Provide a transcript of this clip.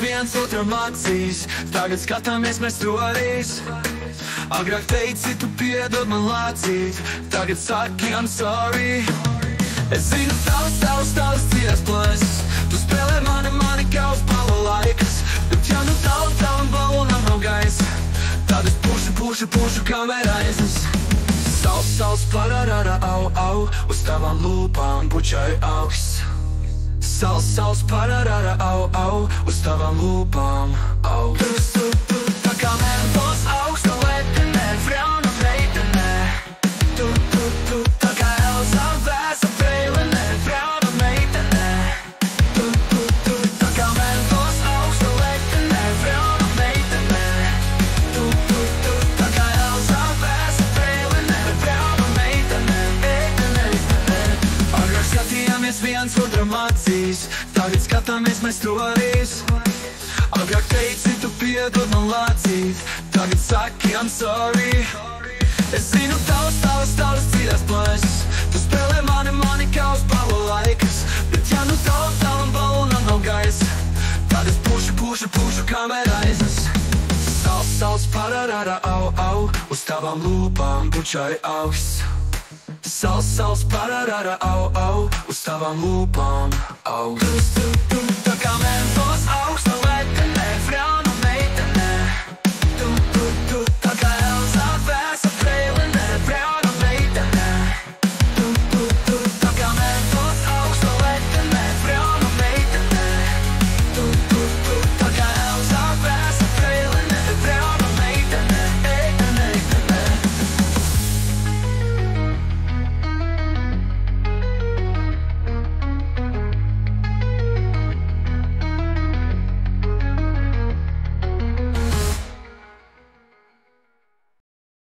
viens otram acīs, tagad skatāmies mēs torīs. Agrāk teici, tu piedod man lācīt, tagad saki I'm sorry. Es zinu tavs dziļas plēses, tu spēlē mani kā uz pala laikas. Bet ja nu tavam balonam nav gaisa, tad es pušu kamerājas. Sals, pararara, au, uz tavām lūpām bučāju augs. Sals, pararara, au, uz tavām lūpām aug. Tu, tā kā Mentos augsta letenē, frjauna meitenē. Tu, tā kā Elza vēsa preilenē, frjauna meitenē. Tu, tā kā Mentos augsta letenē, frjauna meitenē. Tu, tā kā Elza vēsa preilenē, frjauna meitenē. Agrāk skatījāmies viens otram acīs, tagad skatāmies mēs torīs. Agrāk teici, tu piedod man lācīt, tagad saki I'm sorry. Es zinu tavas dziļas plēses, tu spēlē mani kā uz pala laikas. Bet ja nu tavam balonam nav gaisa, tad es pušu kamerājas. Sals, pararara, au, uz tavām lūpām bučāju augs. Sals, pararara, au, uz tavām lūpām aug. Tu, tā kā